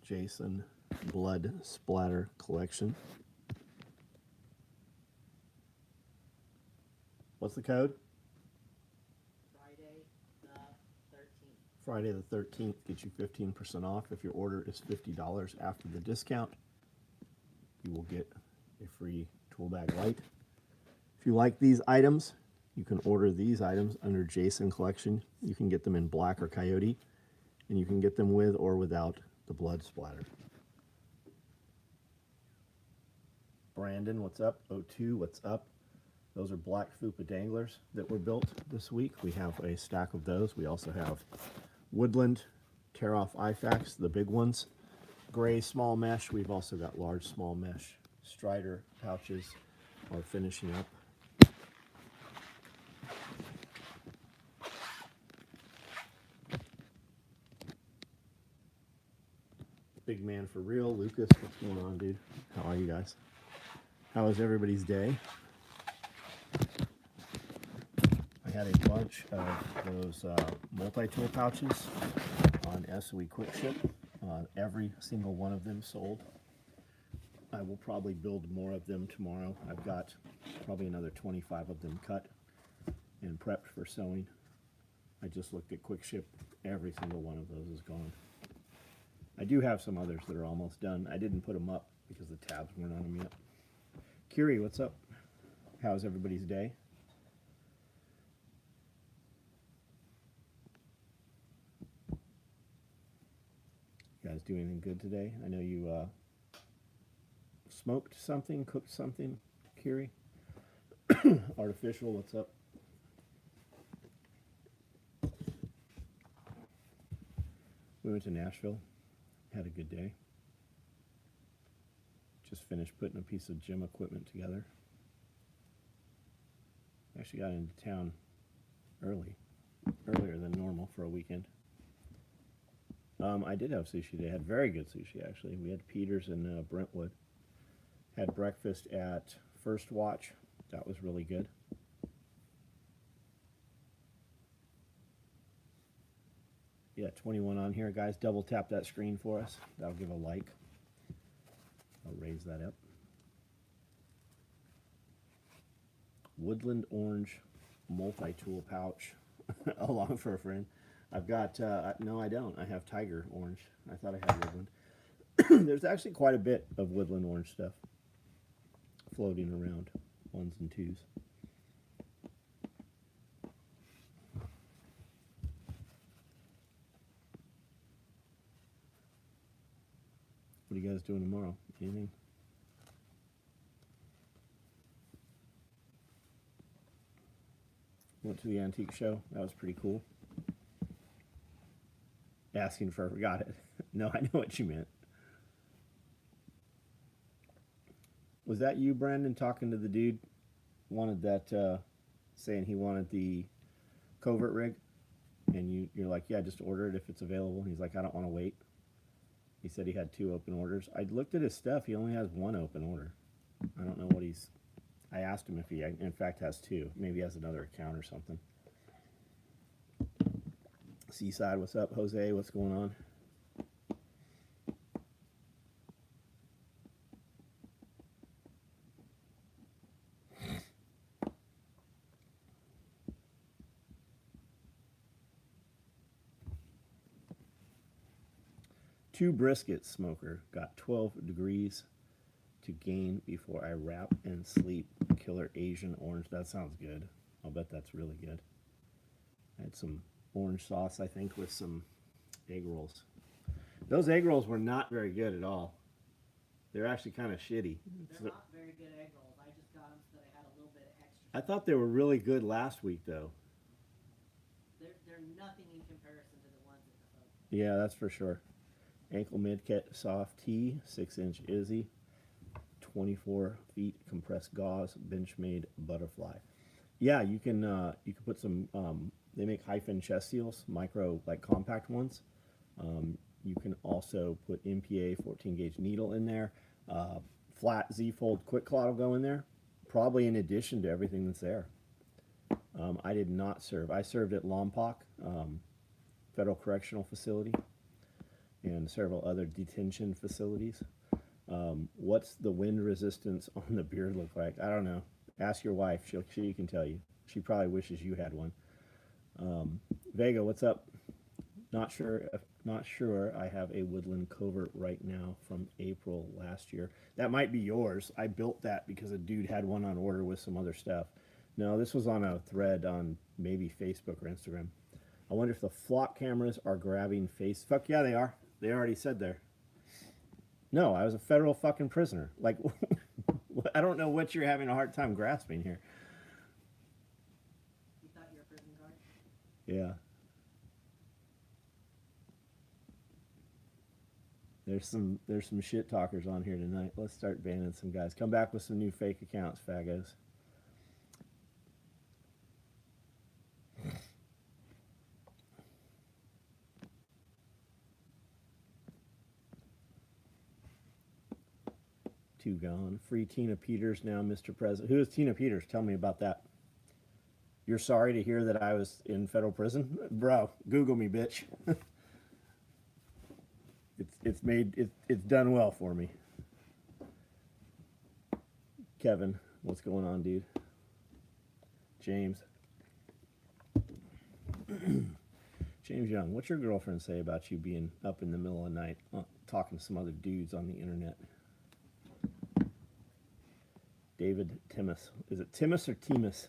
Jason blood splatter collection. What's the code? Friday the 13th. Friday the 13th gets you 15% off. If your order is $50 after the discount, you will get a free tool bag light. If you like these items, you can order these items under Jason Collection. You can get them in black or coyote, and you can get them with or without the blood splatter. Brandon, what's up? O2, what's up? Those are black fupa danglers that were built this week. We have a stack of those. We also have woodland tear-off IFACs, the big ones. Gray small mesh. We've also got large small mesh. Strider pouches are finishing up. Big man for real. Lucas, what's going on, dude? How are you guys? How was everybody's day? I had a bunch of those multi-tool pouches on SOE Quick Ship. Every single one of them sold. I will probably build more of them tomorrow. I've got probably another 25 of them cut and prepped for sewing. I just looked at Quick Ship. Every single one of those is gone. I do have some others that are almost done. I didn't put them up because the tabs weren't on them yet. Kiri, what's up? How's everybody's day? You guys do anything good today? I know you smoked something, cooked something, Kiri. Artificial, what's up? We went to Nashville, had a good day. Just finished putting a piece of gym equipment together. Actually got into town earlier than normal for a weekend. I did have sushi today. I had very good sushi, actually. We had Peter's in Brentwood. Had breakfast at First Watch. That was really good. Yeah, 21 on here, guys. Double tap that screen for us. That'll give a like. I'll raise that up. Woodland orange multi-tool pouch. Along for a friend. I've got, no I don't. I have tiger orange. I thought I had woodland. There's actually quite a bit of woodland orange stuff floating around, ones and twos. What are you guys doing tomorrow? Anything? Went to the antique show. That was pretty cool. Asking for, got it. No, I know what you meant. Was that you, Brandon, talking to the dude? Wanted that, saying he wanted the covert rig? And you're like, yeah, just order it if it's available. And he's like, I don't want to wait. He said he had 2 open orders. I looked at his stuff. He only has 1 open order. I don't know what he's... I asked him if he, in fact, has 2. Maybe he has another account or something. Seaside, what's up? Jose, what's going on? Two brisket smoker. Got 12 degrees to gain before I wrap and sleep. Killer Asian orange. That sounds good. I'll bet that's really good. I had some orange sauce, I think, with some egg rolls. Those egg rolls were not very good at all. They're actually kind of shitty. They're not very good egg rolls. I just got them so that I had a little bit of extra. I thought they were really good last week, though. They're nothing in comparison to the ones at the hub. Yeah, that's for sure. Ankle mid-cut soft tee, 6-inch Izzy, 24 feet compressed gauze, bench-made butterfly. Yeah, you can put some. They make hyphen chest seals, micro, like compact ones. You can also put MPA 14-gauge needle in there. Flat Z-fold quick clot will go in there, probably in addition to everything that's there. I did not serve. I served at Lompoc, Federal Correctional Facility. and several other detention facilities. What's the wind resistance on the beard look like? I don't know. Ask your wife. She can tell you. She probably wishes you had one. Vega, what's up? Not sure. Not sure. I have a woodland covert right now from April last year. That might be yours. I built that because a dude had one on order with some other stuff. No, this was on a thread on maybe Facebook or Instagram. I wonder if the flock cameras are grabbing face. Fuck yeah, they are. They already said there. No, I was a federal fucking prisoner. Like, I don't know what you're having a hard time grasping here. You thought you were a prison guard? Yeah. There's some shit talkers on here tonight. Let's start banning some guys. Come back with some new fake accounts, faggos. Two gone. Free Tina Peters now, Mr. President. Who is Tina Peters? Tell me about that. You're sorry to hear that I was in federal prison? Bro, Google me, bitch. It's done well for me. Kevin, what's going on, dude? James. James Young, what's your girlfriend say about you being up in the middle of the night talking to some other dudes on the internet? David Timmis. Is it Timmis or Timus?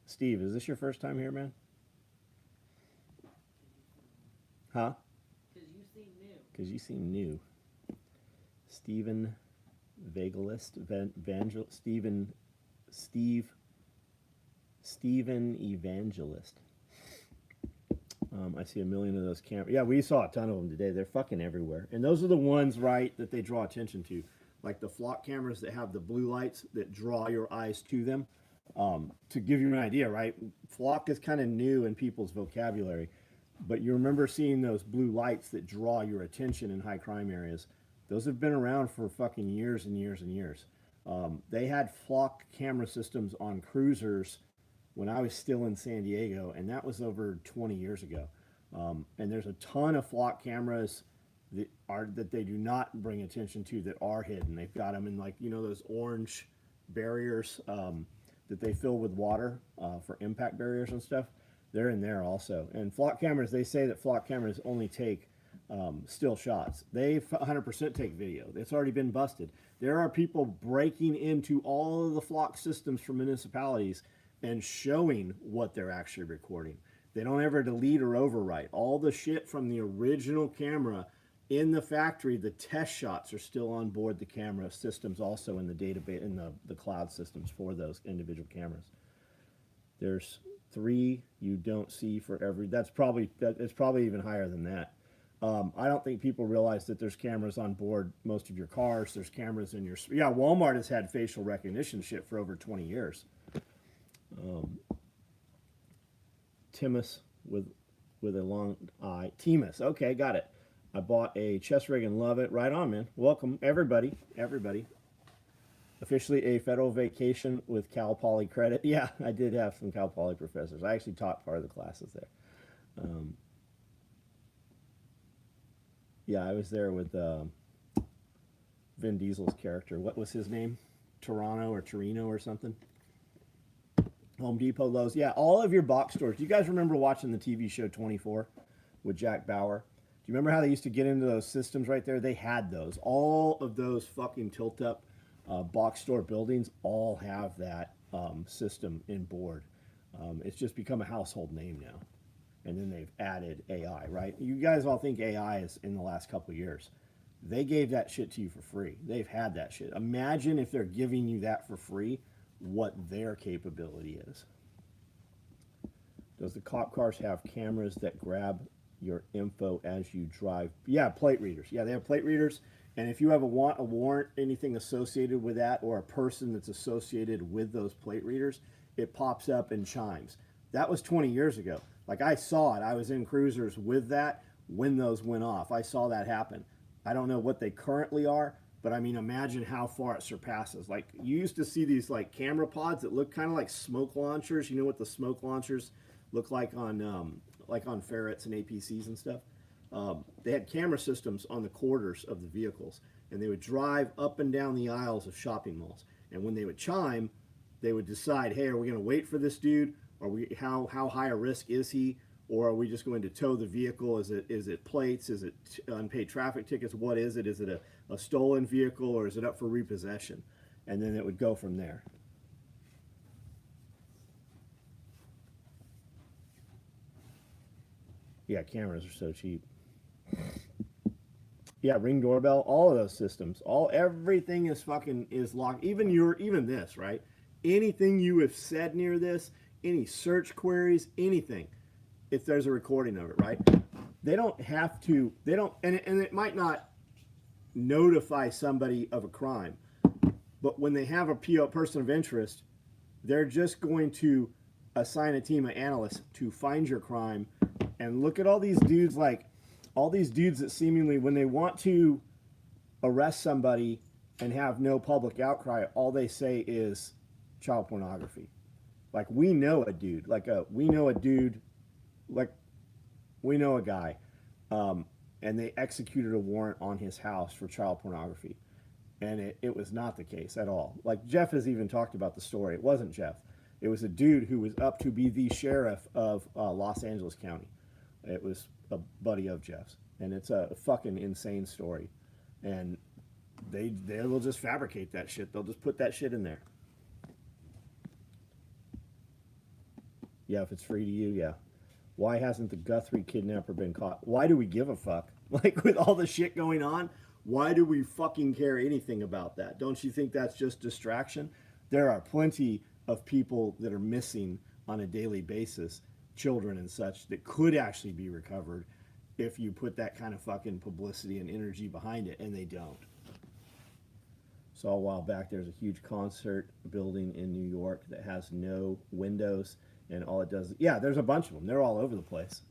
Steve, is this your first time here, man? Huh? Because you seem new. Because you seem new. Stephen Vagalist, Stephen Evangelist. I see a million of those cameras. Yeah, we saw a ton of them today. They're fucking everywhere. And those are the ones, right, that they draw attention to. Like the flock cameras that have the blue lights that draw your eyes to them. To give you an idea, right? Flock is kind of new in people's vocabulary. But you remember seeing those blue lights that draw your attention in high crime areas. Those have been around for fucking years and years and years. They had flock camera systems on cruisers when I was still in San Diego, and that was over 20 years ago. And there's a ton of flock cameras that they do not bring attention to that are hidden. They've got them in, like, you know, those orange barriers that they fill with water for impact barriers and stuff. They're in there also. And flock cameras, they say that flock cameras only take still shots. They 100% take video. It's already been busted. There are people breaking into all of the flock systems for municipalities and showing what they're actually recording. They don't ever delete or overwrite. All the shit from the original camera in the factory, the test shots are still on board the camera systems, also in the database, in the cloud systems for those individual cameras. There's 3 you don't see for every. It's probably even higher than that. I don't think people realize that there's cameras on board most of your cars. There's cameras in your. Yeah, Walmart has had facial recognition shit for over 20 years. Timus with a long I. Timus. Okay, got it. I bought a chest rig and love it. Right on, man. Welcome, everybody. Everybody. Officially a federal vacation with Cal Poly credit. Yeah, I did have some Cal Poly professors. I actually taught part of the classes there. Yeah, I was there with Vin Diesel's character. What was his name? Torino or something? Home Depot, Lowe's. Yeah, all of your box stores. Do you guys remember watching the TV show 24 with Jack Bauer? Do you remember how they used to get into those systems right there? They had those. All of those fucking tilt-up box store buildings all have that system in board. It's just become a household name now. And then they've added AI, right? You guys all think AI is in the last couple of years. They gave that shit to you for free. They've had that shit. Imagine if they're giving you that for free, what their capability is. Does the cop cars have cameras that grab your info as you drive? Yeah, plate readers. Yeah, they have plate readers. And if you have a warrant, anything associated with that, or a person that's associated with those plate readers, it pops up and chimes. That was 20 years ago. Like, I saw it. I was in cruisers with that when those went off. I saw that happen. I don't know what they currently are, but I mean, imagine how far it surpasses. Like, you used to see these like camera pods that look kind of like smoke launchers. You know what the smoke launchers look like on ferrets and APCs and stuff. They had camera systems on the quarters of the vehicles, and they would drive up and down the aisles of shopping malls. And when they would chime, they would decide, hey, are we going to wait for this dude? How high a risk is he? Or are we just going to tow the vehicle? Is it plates? Is it unpaid traffic tickets? What is it? Is it a stolen vehicle, or is it up for repossession? And then it would go from there. Yeah, cameras are so cheap. Yeah, Ring doorbell, all of those systems, everything is locked. Even this, right? Anything you have said near this, any search queries, anything, if there's a recording of it, right? They don't have to. They don't, and it might not notify somebody of a crime, but when they have a person of interest, they're just going to assign a team of analysts to find your crime and look at all these dudes that seemingly, when they want to arrest somebody and have no public outcry, all they say is child pornography. Like, we know a guy, and they executed a warrant on his house for child pornography. And it was not the case at all. Like, Jeff has even talked about the story. It wasn't Jeff. It was a dude who was up to be the sheriff of Los Angeles County. It was a buddy of Jeff's, and it's a fucking insane story. And they will just fabricate that shit. They'll just put that shit in there. Yeah, if it's free to you, yeah. Why hasn't the Guthrie kidnapper been caught? Why do we give a fuck? Like, with all the shit going on, why do we fucking care anything about that? Don't you think that's just distraction? There are plenty of people that are missing on a daily basis, children and such, that could actually be recovered if you put that kind of fucking publicity and energy behind it, and they don't. Saw a while back, there's a huge concert building in New York that has no windows, and all it does, yeah, there's a bunch of them. They're all over the place.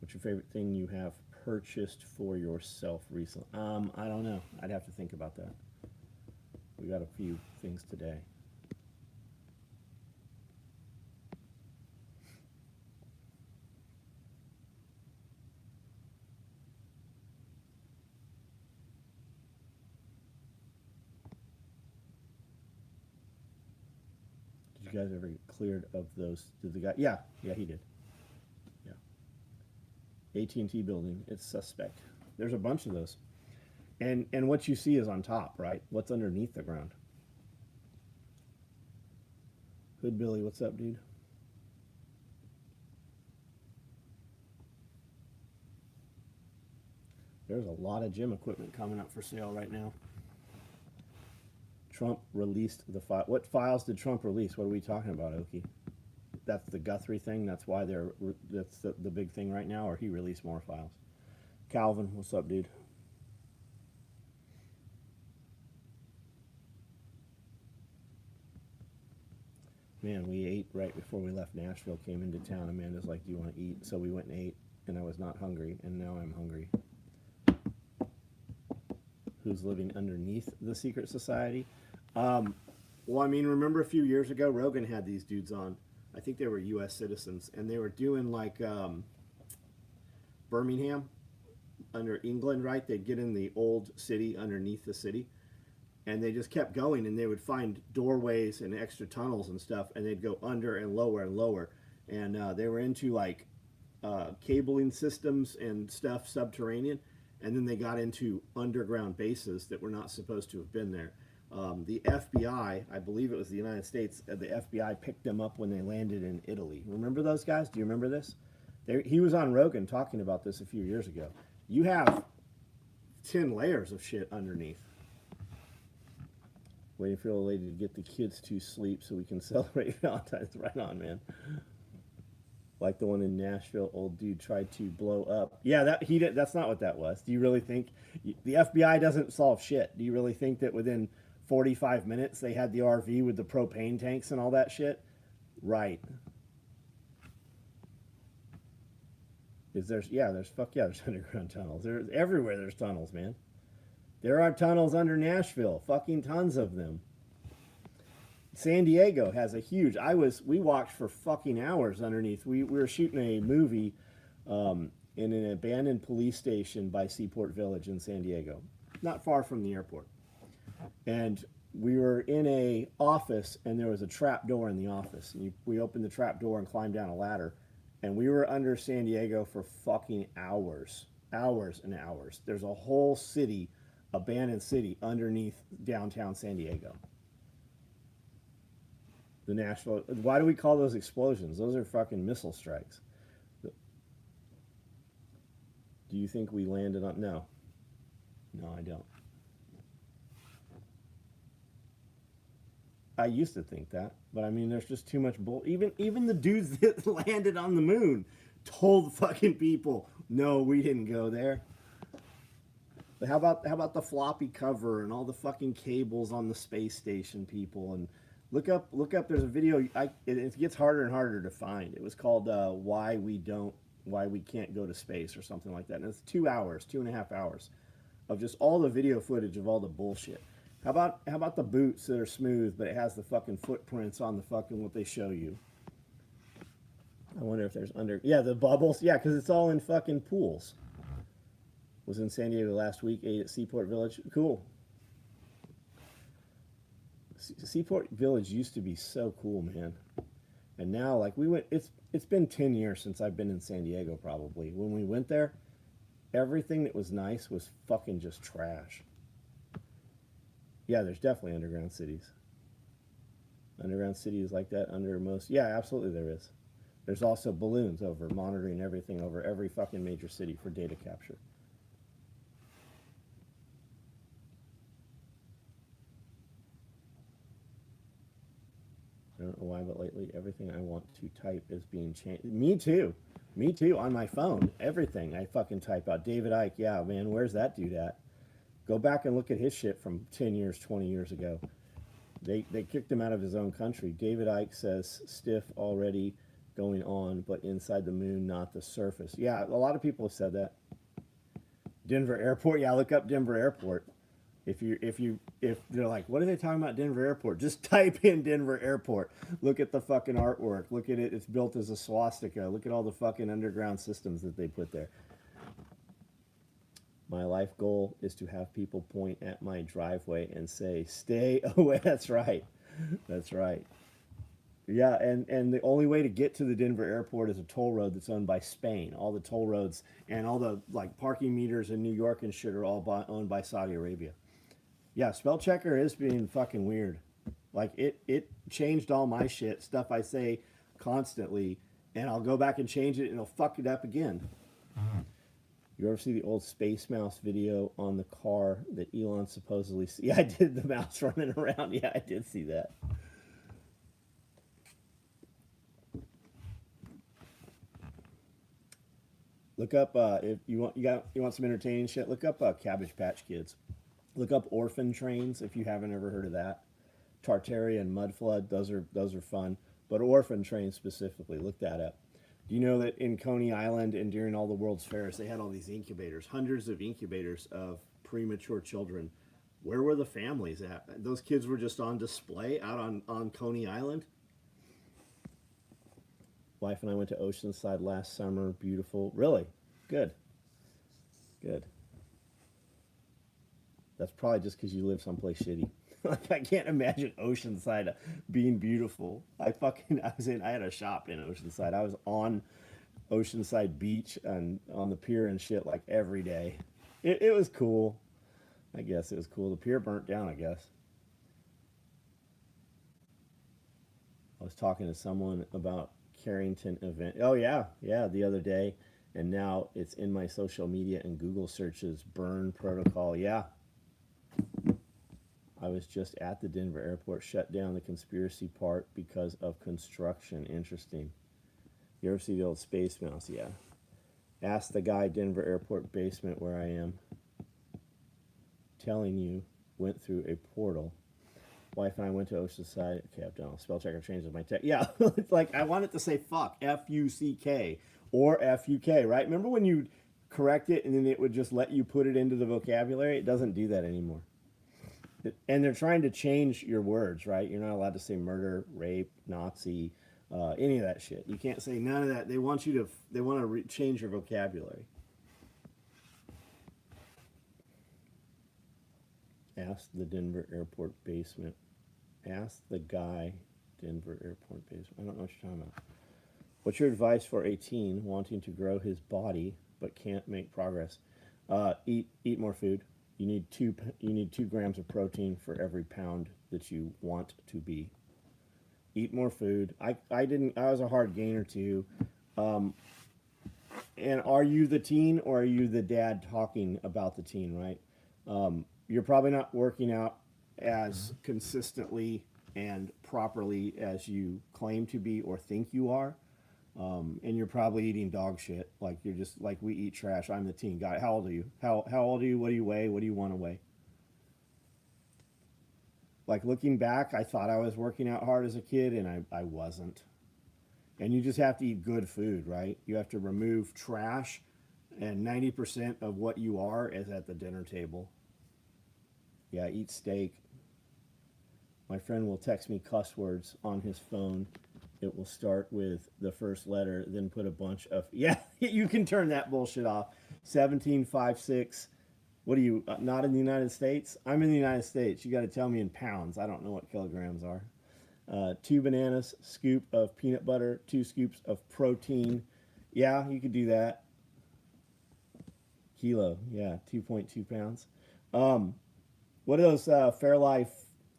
What's your favorite thing you have purchased for yourself recently? I don't know. I'd have to think about that. We got a few things today. Did you guys ever get cleared of those? Did the guy? Yeah, he did. Yeah. AT&T building. It's suspect. There's a bunch of those. And what you see is on top, right? What's underneath the ground? Hood Billy, what's up, dude? There's a lot of gym equipment coming up for sale right now. Trump released the file. What files did Trump release? What are we talking about, Okie? That's the Guthrie thing. That's why that's the big thing right now. Or he released more files. Calvin, what's up, dude? Man, we ate right before we left Nashville, came into town. Amanda's like, do you want to eat? So we went and ate, and I was not hungry, and now I'm hungry. Who's living underneath the secret society? Well, I mean, remember a few years ago, Rogan had these dudes on. I think they were U.S. citizens, and they were doing like Birmingham under England, right? They'd get in the old city underneath the city, and they just kept going, and they would find doorways and extra tunnels and stuff, and they'd go under and lower and lower. And they were into like cabling systems and stuff, subterranean, and then they got into underground bases that were not supposed to have been there. The FBI, I believe it was the United States, the FBI picked them up when they landed in Italy. Remember those guys? Do you remember this? He was on Rogan talking about this a few years ago. You have 10 layers of shit underneath. Waiting for the lady to get the kids to sleep so we can celebrate Valentine's. Right on, man. Like the one in Nashville, old dude tried to blow up. Yeah, that's not what that was. Do you really think the FBI doesn't solve shit? Do you really think that within 45 minutes they had the RV with the propane tanks and all that shit? Right. There's underground tunnels. There's everywhere. There's tunnels, man. There are tunnels under Nashville, fucking tons of them. San Diego has a huge. We walked for fucking hours underneath. We were shooting a movie in an abandoned police station by Seaport Village in San Diego, not far from the airport. And we were in a office, and there was a trap door in the office. And we opened the trap door and climbed down a ladder, and we were under San Diego for fucking hours, hours and hours. There's a whole city, abandoned city, underneath downtown San Diego. The Nashville. Why do we call those explosions? Those are fucking missile strikes. Do you think we landed on? No. No, I don't. I used to think that, but I mean, there's just too much bull. Even the dudes that landed on the moon told fucking people, no, we didn't go there. But how about the floppy cover and all the fucking cables on the space station, people? And look up. There's a video. It gets harder and harder to find. It was called "Why We Can't Go to Space" or something like that. And it's 2 hours, 2.5 hours, of just all the video footage of all the bullshit. How about the boots that are smooth, but it has the fucking footprints on the fucking what they show you? I wonder if there's the bubbles. Yeah, because it's all in fucking pools. Was in San Diego last week. Ate at Seaport Village. Cool. Seaport Village used to be so cool, man. And now, like, we went. It's been 10 years since I've been in San Diego. Probably when we went there, everything that was nice was fucking just trash. Yeah, there's definitely underground cities. Underground cities like that under most. Yeah, absolutely there is. There's also balloons over monitoring everything over every fucking major city for data capture. I don't know why, but lately everything I want to type is being changed. Me too. Me too, on my phone. Everything I fucking type out. David Icke, yeah, man, where's that dude at? Go back and look at his shit from 10 years, 20 years ago. They kicked him out of his own country. David Icke says stiff already going on, but inside the moon, not the surface. Yeah, a lot of people have said that. Denver Airport, yeah, look up Denver Airport. If they're like, what are they talking about Denver Airport? Just type in Denver Airport. Look at the fucking artwork. Look at it. It's built as a swastika. Look at all the fucking underground systems that they put there. My life goal is to have people point at my driveway and say, stay away. That's right. That's right. Yeah, and the only way to get to the Denver airport is a toll road that's owned by Spain. All the toll roads and all the like parking meters in New York and shit are all owned by Saudi Arabia. Yeah, spell checker is being fucking weird. Like it changed all my shit, stuff I say constantly, and I'll go back and change it and it'll fuck it up again. You ever see the old Space Mouse video on the car that Elon supposedly... Yeah, I did, the mouse running around. Yeah, I did see that. Look up, if you want some entertaining shit, look up Cabbage Patch Kids. Look up Orphan Trains if you haven't ever heard of that. Tartaria and Mud Flood, those are fun. But Orphan Trains specifically, look that up. Do you know that in Coney Island and during all the World's Fairs, they had all these incubators, hundreds of incubators of premature children? Where were the families at? Those kids were just on display out on Coney Island. Wife and I went to Oceanside last summer. Beautiful. Really? Good. Good. That's probably just because you live someplace shitty. Like, I can't imagine Oceanside being beautiful. I had a shop in Oceanside. I was on Oceanside Beach and on the pier and shit like every day. It was cool. I guess it was cool. The pier burnt down, I guess. I was talking to someone about Carrington event. Oh, yeah. Yeah, the other day. And now it's in my social media and Google searches. Burn protocol. Yeah. I was just at the Denver airport, shut down the conspiracy part because of construction. Interesting. You ever see the old Space Mouse? Yeah. Ask the guy, Denver airport basement where I am. Telling you, went through a portal. Wife and I went to Oceanside. Okay, I've done a spell checker changes my text. Yeah, it's like I wanted to say fuck, F-U-C-K or F-U-K, right? Remember when you correct it, and then it would just let you put it into the vocabulary. It doesn't do that anymore. And they're trying to change your words, right? You're not allowed to say murder, rape, Nazi, any of that shit. You can't say none of that. They want you to. They want to change your vocabulary. Ask the Denver airport basement. Ask the guy, Denver airport basement. I don't know what you're talking about. What's your advice for a teen wanting to grow his body but can't make progress? Eat more food. You need 2 grams of protein for every pound that you want to be. Eat more food. I was a hard gainer too. And are you the teen or are you the dad talking about the teen, right? You're probably not working out as consistently and properly as you claim to be or think you are. And you're probably eating dog shit. Like you're just like we eat trash. I'm the teen guy. How old are you? How old are you? What do you weigh? What do you want to weigh? Like looking back, I thought I was working out hard as a kid and I wasn't. And you just have to eat good food, right? You have to remove trash, and 90% of what you are is at the dinner table. Yeah, eat steak. My friend will text me cuss words on his phone. It will start with the first letter, then put a bunch of, yeah, you can turn that bullshit off. 1756. What are you, not in the United States? I'm in the United States. You got to tell me in pounds. I don't know what kilograms are. 2 bananas, scoop of peanut butter, 2 scoops of protein. Yeah, you could do that. Kilo, yeah, 2.2 pounds. What are those Fairlife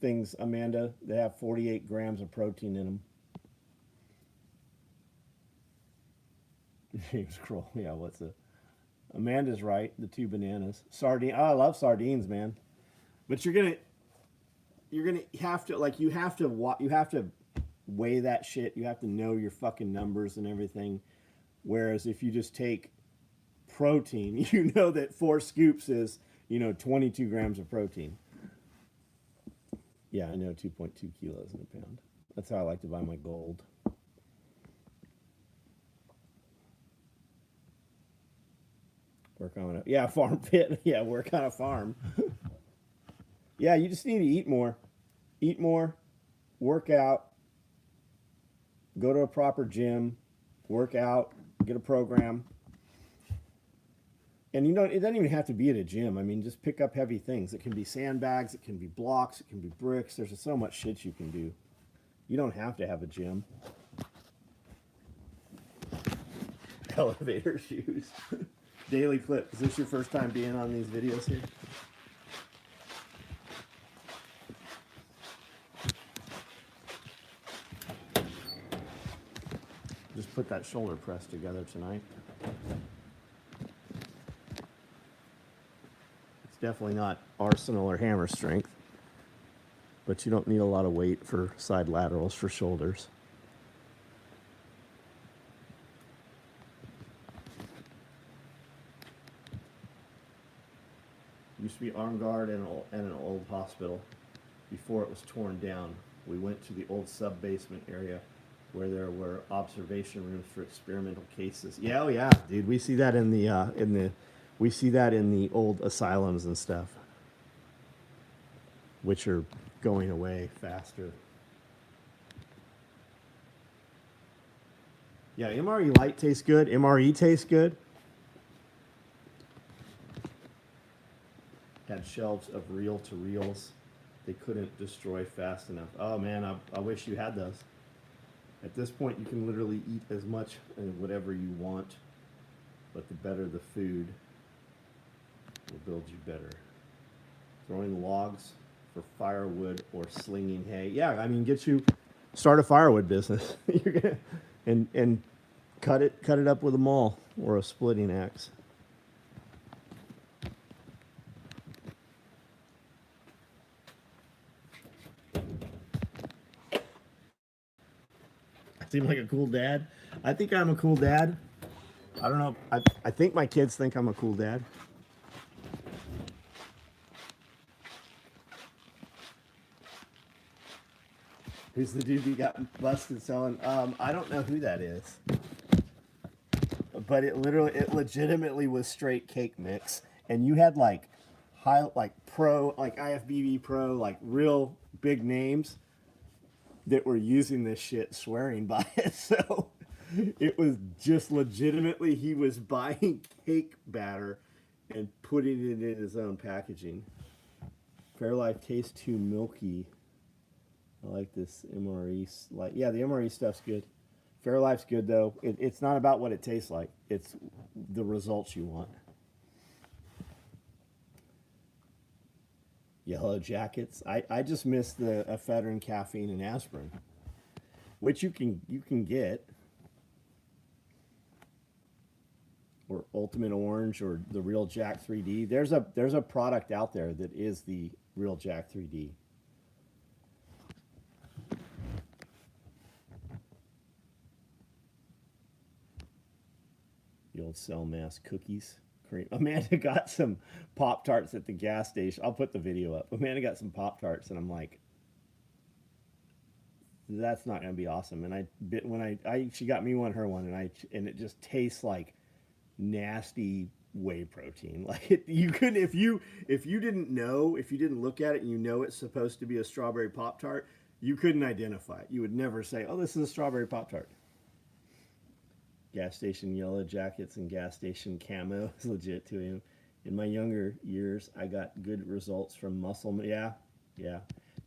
things, Amanda? They have 48 grams of protein in them. James Kroll, yeah, what's it? Amanda's right, the 2 bananas. Sardine, oh, I love sardines, man. But you're gonna have to, like, you have to weigh that shit. You have to know your fucking numbers and everything. Whereas if you just take protein, you know that 4 scoops is, 22 grams of protein. Yeah, I know, 2.2 kilos in a pound. That's how I like to buy my gold. Work on it. Yeah, farm pit. Yeah, work on a farm. Yeah, you just need to eat more. Eat more, work out, go to a proper gym, work out, get a program. And it doesn't even have to be at a gym. I mean, just pick up heavy things. It can be sandbags, it can be blocks, it can be bricks. There's so much shit you can do. You don't have to have a gym. Elevator shoes. Daily Flip, is this your first time being on these videos here? Just put that shoulder press together tonight. It's definitely not Arsenal or hammer strength, but you don't need a lot of weight for side laterals for shoulders. Used to be arm guard and an old hospital before it was torn down. We went to the old sub-basement area where there were observation rooms for experimental cases. Yeah, oh yeah, dude. We see that in the old asylums and stuff, which are going away faster. Yeah, MRE light tastes good. MRE tastes good. Had shelves of reel-to-reels. They couldn't destroy fast enough. Oh man, I wish you had those. At this point, you can literally eat as much and whatever you want, but the better the food will build you better. Throwing logs for firewood or slinging hay. Yeah, I mean, start a firewood business. You're gonna and cut it up with a maul or a splitting axe. Seem like a cool dad. I think I'm a cool dad. I don't know. I think my kids think I'm a cool dad. Who's the dude who got busted selling? I don't know who that is. but it legitimately was straight cake mix, and you had like pro, like IFBB pro, like real big names that were using this shit, swearing by it. So it was just legitimately he was buying cake batter and putting it in his own packaging. Fairlife tastes too milky. I like this MRE. Like, yeah, the MRE stuff's good. Fairlife's good though. It's not about what it tastes like. It's the results you want. Yellow Jackets. I just miss the ephedrine, caffeine, and aspirin, which you can get, or Ultimate Orange, or the Real Jack 3D. There's a product out there that is the Real Jack 3D. The old Cell Mass cookies. Amanda got some Pop-Tarts at the gas station. I'll put the video up. Amanda got some Pop-Tarts, and I'm like, that's not gonna be awesome. And she got me one, her one, and it just tastes like nasty whey protein. Like you couldn't, if you didn't know, if you didn't look at it and you know it's supposed to be a strawberry Pop-Tart, you couldn't identify it. You would never say, oh, this is a strawberry Pop-Tart. Gas station Yellow Jackets and gas station camo is legit to him. In my younger years, I got good results from Muscle. Yeah. You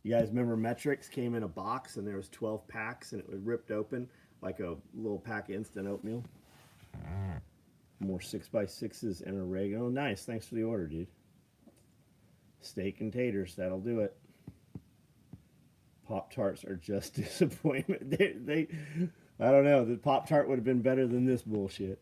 guys remember Metrics came in a box and there was 12 packs and it was ripped open like a little pack of instant oatmeal. More 6x6s and oregano. Nice. Thanks for the order, dude. Steak and taters. That'll do it. Pop-Tarts are just disappointment. They I don't know. The Pop-Tart would have been better than this bullshit.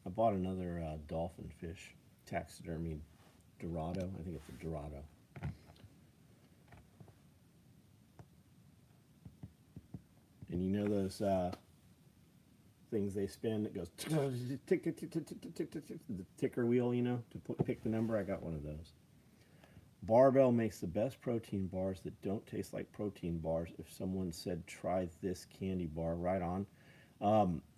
I bought another dolphin fish, taxidermy Dorado. I think it's a Dorado. And you know those things they spin that goes tick, tick, tick, tick, tick, tick, tick, tick, the ticker wheel, you know, to pick the number? I got one of those. Barbell makes the best protein bars that don't taste like protein bars. If someone said, try this candy bar, right on.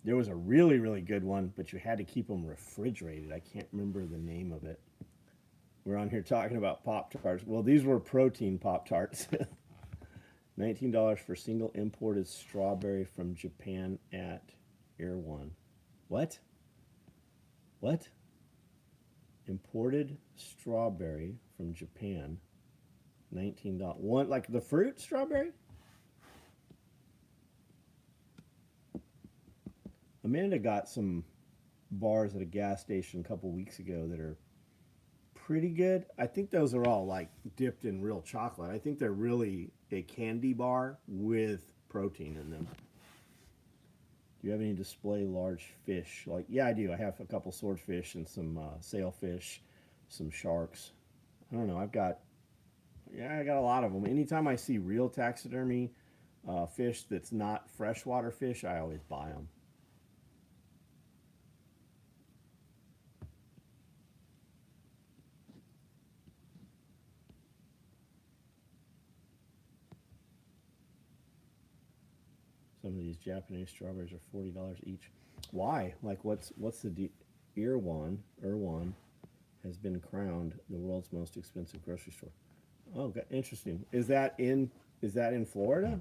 There was a really, really good one, but you had to keep them refrigerated. I can't remember the name of it. We're on here talking about Pop-Tarts. Well, these were protein Pop-Tarts. $19 for single imported strawberry from Japan at Air One. What? What? Imported strawberry from Japan. $19. One, like the fruit strawberry? Amanda got some bars at a gas station a couple weeks ago that are pretty good. I think those are all like dipped in real chocolate. I think they're really a candy bar with protein in them. Do you have any display large fish? Like, yeah, I do. I have a couple swordfish and some sailfish, some sharks. I don't know. I got a lot of them. Anytime I see real taxidermy fish that's not freshwater fish, I always buy them. Some of these Japanese strawberries are $40 each. Why? Like, what's the Erewhon has been crowned the world's most expensive grocery store. Oh, interesting. Is that in Florida?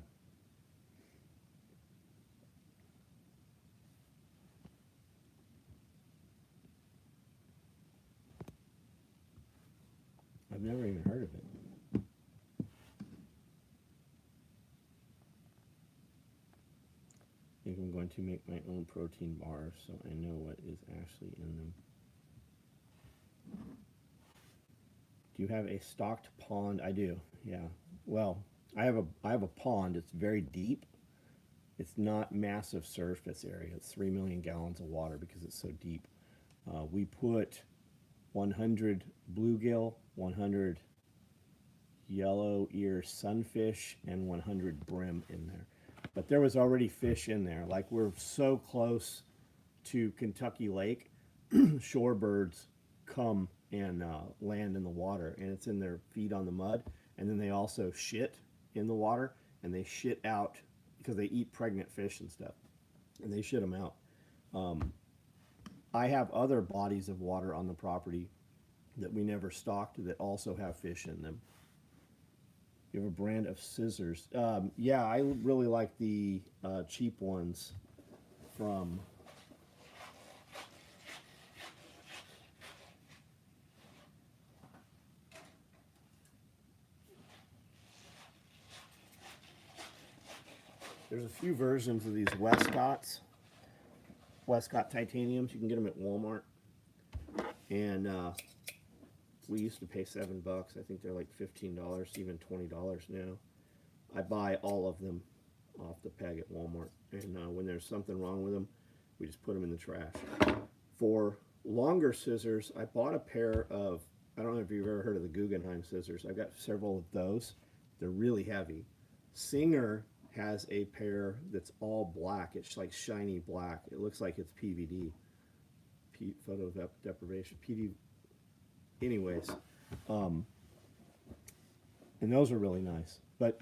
I've never even heard of it. I think I'm going to make my own protein bars so I know what is actually in them. Do you have a stocked pond? I do, yeah. Well, I have a pond. It's very deep. It's not massive surface area. It's 3 million gallons of water because it's so deep. We put 100 bluegill, 100 yellow ear sunfish, and 100 brim in there. But there was already fish in there. Like, we're so close to Kentucky Lake, shorebirds come and land in the water, and it's in their feet on the mud, and then they also shit in the water, and they shit out because they eat pregnant fish and stuff, and they shit them out. I have other bodies of water on the property that we never stocked that also have fish in them. You have a brand of scissors. Yeah, I really like the cheap ones from there's a few versions of these Westcott titaniums. You can get them at Walmart. And we used to pay $7. I think they're like $15, even $20 now. I buy all of them off the peg at Walmart. And when there's something wrong with them, we just put them in the trash. For longer scissors, I bought a pair of, I don't know if you've ever heard of the Guggenheim scissors. I've got several of those. They're really heavy. Singer has a pair that's all black. It's like shiny black. It looks like it's PVD. Photo deprivation. PD. Anyways, and those are really nice. But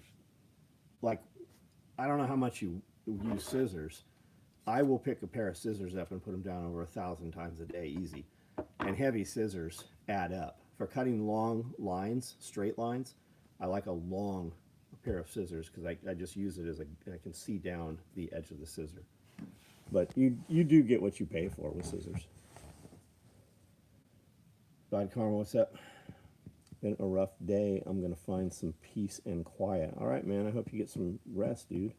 like, I don't know how much you use scissors. I will pick a pair of scissors up and put them down over 1,000 times a day, easy. And heavy scissors add up. For cutting long lines, straight lines, I like a long pair of scissors because I just use it as I can see down the edge of the scissor. But you do get what you pay for with scissors. God, Karma, what's up? Been a rough day. I'm going to find some peace and quiet. All right, man. I hope you get some rest, dude.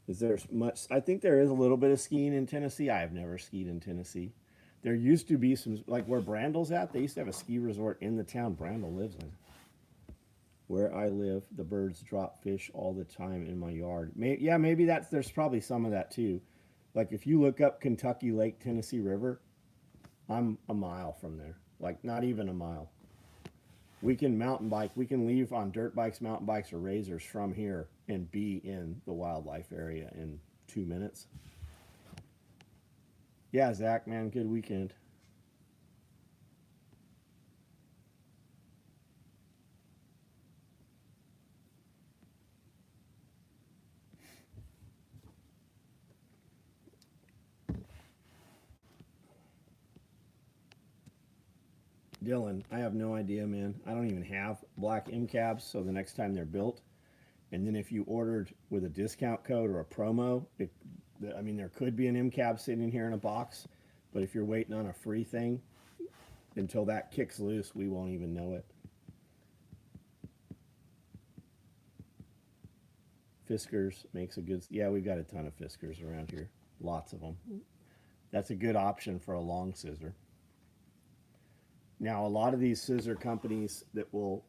Is there much? I think there is a little bit of skiing in Tennessee. I have never skied in Tennessee. There used to be some, like where Brandl's at, they used to have a ski resort in the town Brandl lives in. Where I live, the birds drop fish all the time in my yard. Yeah, maybe there's probably some of that too. Like if you look up Kentucky Lake, Tennessee River, I'm a mile from there. Like not even a mile. We can mountain bike. We can leave on dirt bikes, mountain bikes, or razors from here and be in the wildlife area in 2 minutes. Yeah, Zach, man, good weekend. Dylan, I have no idea, man. I don't even have black M cabs, so the next time they're built, and then if you ordered with a discount code or a promo, I mean, there could be an M cab sitting here in a box, but if you're waiting on a free thing, until that kicks loose, we won't even know it. Fiskars makes a good, yeah, we've got a ton of Fiskars around here. Lots of them. That's a good option for a long scissor. Now, a lot of these scissor companies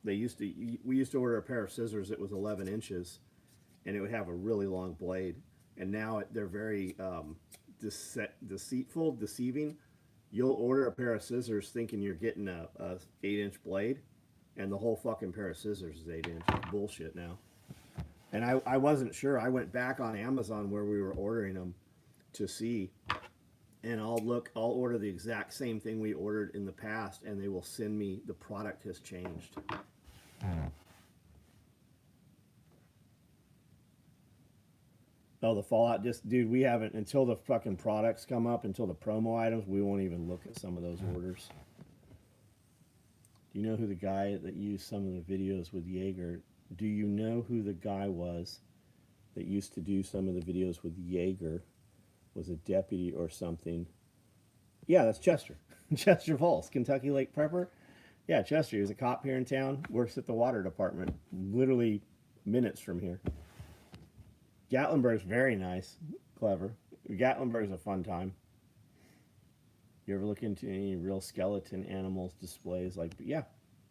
we used to order a pair of scissors that was 11 inches, and it would have a really long blade. And now they're very deceiving. You'll order a pair of scissors thinking you're getting a 8-inch blade, and the whole fucking pair of scissors is 8 inch. It's bullshit now. And I wasn't sure. I went back on Amazon where we were ordering them to see. And I'll order the exact same thing we ordered in the past, and they will send me the product has changed. Oh, the Fallout disc, dude, we haven't, until the fucking products come up, until the promo items, we won't even look at some of those orders. Do you know who the guy that used some of the videos with Jaeger? Do you know who the guy was that used to do some of the videos with Jaeger? Was a deputy or something. Yeah, that's Chester. Chester Falls, Kentucky Lake Prepper. Yeah, Chester, he was a cop here in town, works at the water department, literally minutes from here. Gatlinburg's very nice, clever. Gatlinburg's a fun time. You ever look into any real skeleton animals displays? Like, yeah,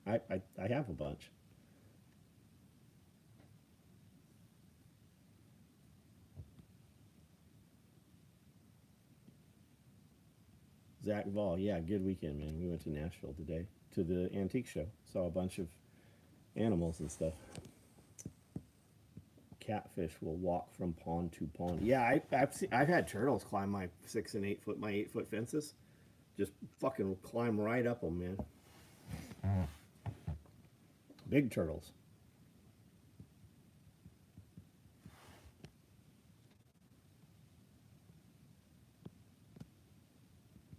I have a bunch. Zach Vall, yeah, good weekend, man. We went to Nashville today to the antique show. Saw a bunch of animals and stuff. catfish will walk from pond to pond. Yeah, I've had turtles climb my 6 and 8 foot, my 8-foot fences. Just fucking climb right up them, man. Big turtles.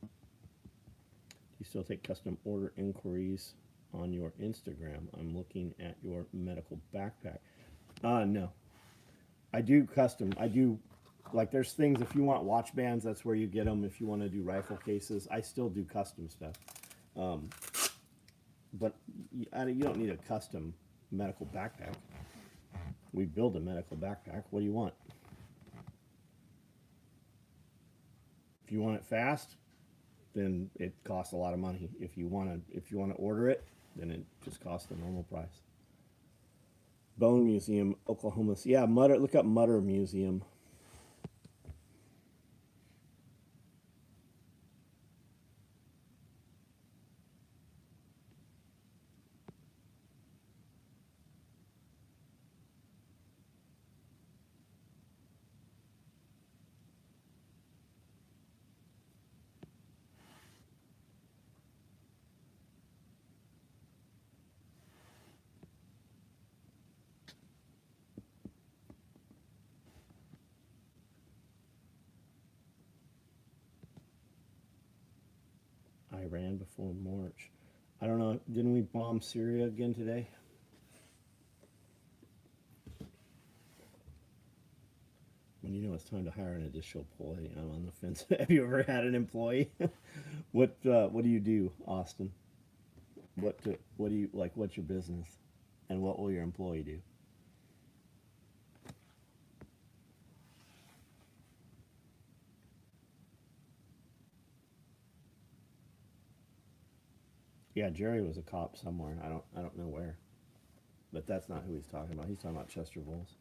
Do you still take custom order inquiries on your Instagram? I'm looking at your medical backpack. No. I do custom. I do, like, there's things, if you want watch bands, that's where you get them. If you want to do rifle cases, I still do custom stuff. But you don't need a custom medical backpack. We build a medical backpack. What do you want? If you want it fast, then it costs a lot of money. If you want to order it, then it just costs the normal price. Bone Museum, Oklahoma. Yeah, Mutter. Look up Mutter Museum. Iran before March. I don't know. Didn't we bomb Syria again today? When you know it's time to hire an additional employee, I'm on the fence. Have you ever had an employee? What do you do, Austin? What do you like? What's your business, and what will your employee do? Yeah, Jerry was a cop somewhere. I don't know where, but that's not who he's talking about. He's talking about Chester Bowles.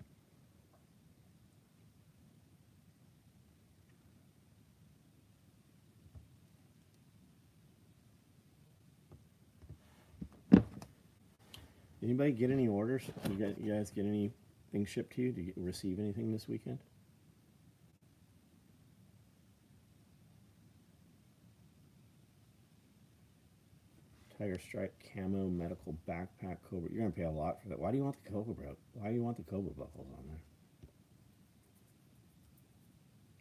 Anybody get any orders? You guys get anything shipped to you? Did you receive anything this weekend? Tiger Stripe Camo Medical Backpack Cobra. You're gonna pay a lot for that. Why do you want the Cobra? Why do you want the Cobra buckles on there?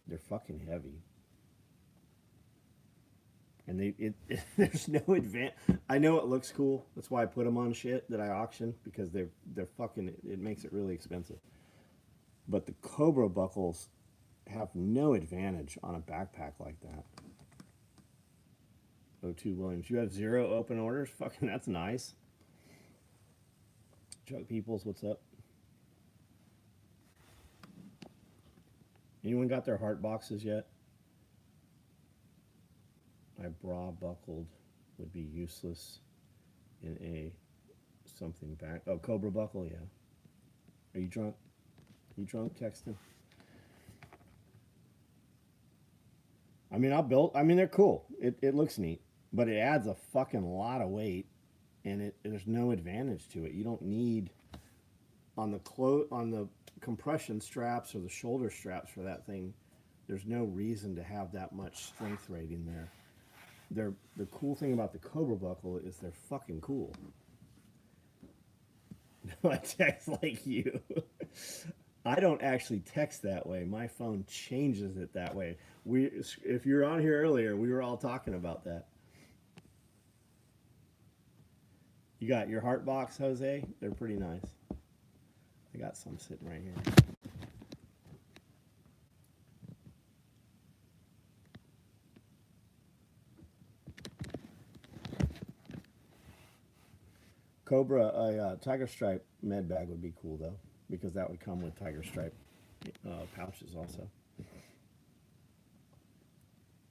They're fucking heavy. And there's no advance. I know it looks cool. That's why I put them on shit that I auction, because they're fucking. It makes it really expensive. But the Cobra buckles have no advantage on a backpack like that. O2 Williams, you have 0 open orders? Fucking, that's nice. Chuck Peoples, what's up? Anyone got their heart boxes yet? My bra buckled would be useless in a something back. Oh, Cobra buckle, yeah. Are you drunk? You drunk, texting? I mean, they're cool. It looks neat, but it adds a fucking lot of weight, and there's no advantage to it. You don't need on the compression straps or the shoulder straps for that thing. There's no reason to have that much strength rating there. The cool thing about the Cobra buckle is they're fucking cool. I text like you. I don't actually text that way. My phone changes it that way. If you're on here earlier, we were all talking about that. You got your heart box, Jose? They're pretty nice. I got some sitting right here. Cobra, a Tiger Stripe med bag would be cool though, because that would come with Tiger Stripe pouches also.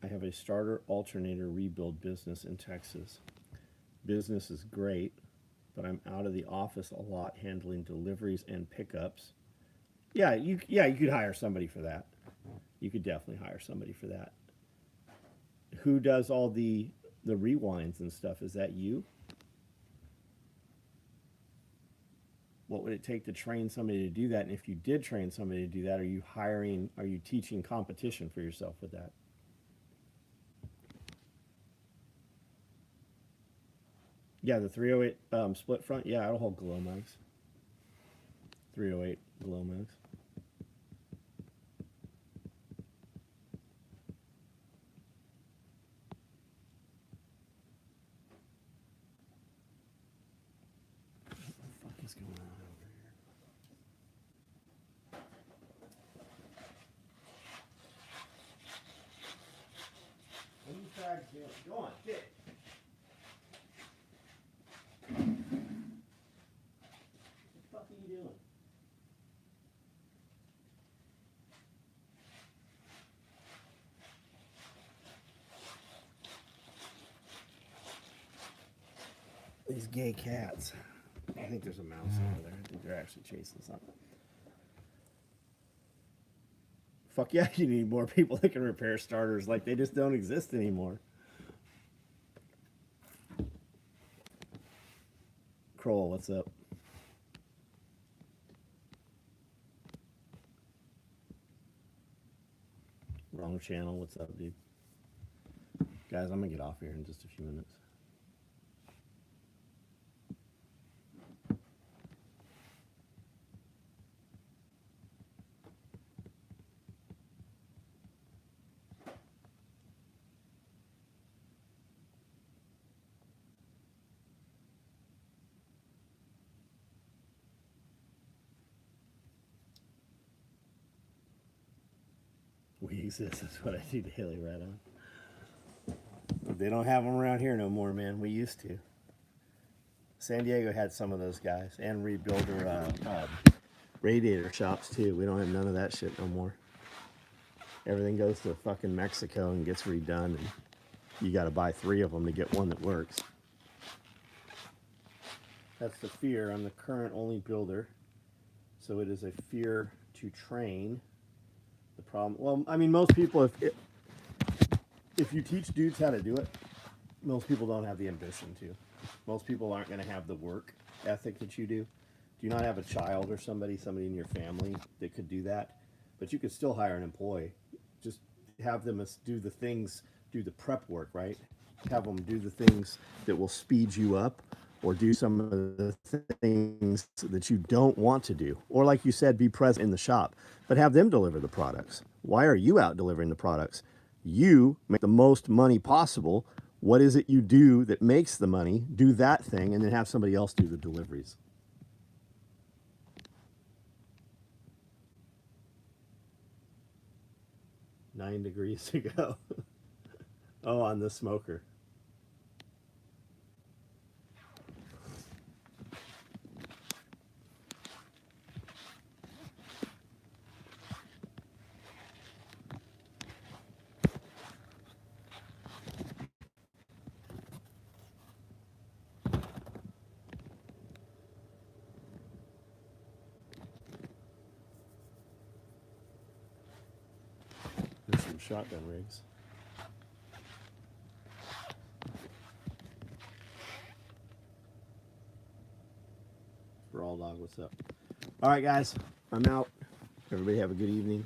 I have a starter alternator rebuild business in Texas. Business is great, but I'm out of the office a lot handling deliveries and pickups. Yeah, you could hire somebody for that. You could definitely hire somebody for that. Who does all the rewinds and stuff? Is that you? what would it take to train somebody to do that? And if you did train somebody to do that, are you teaching competition for yourself with that? Yeah, the 308 split front, yeah, it'll hold glow mugs. 308 glow mugs. What the fuck is going on over here? What are you fags doing? Go on, get. What the fuck are you doing? These gay cats. I think there's a mouse over there. I think they're actually chasing something. Fuck yeah, you need more people that can repair starters. Like, they just don't exist anymore. Kroll, what's up? Wrong channel, what's up, dude? Guys, I'm gonna get off here in just a few minutes. We exist, that's what I do daily, right on. They don't have them around here no more, man. We used to. San Diego had some of those guys, and rebuilder radiator shops too. We don't have none of that shit no more. Everything goes to fucking Mexico and gets redone, and you got to buy 3 of them to get one that works. That's the fear. I'm the current only builder, so it is a fear to train. The problem, well, I mean, most people, if you teach dudes how to do it, most people don't have the ambition to. Most people aren't going to have the work ethic that you do. Do you not have a child or somebody in your family that could do that? But you could still hire an employee. Just have them do the things, do the prep work, right? Have them do the things that will speed you up, or do some of the things that you don't want to do. Or like you said, be present in the shop, but have them deliver the products. Why are you out delivering the products? You make the most money possible. What is it you do that makes the money? Do that thing, and then have somebody else do the deliveries. Nine degrees to go. Oh, on the smoker. There's some shotgun rigs. Raw dog, what's up? All right, guys, I'm out. Everybody have a good evening.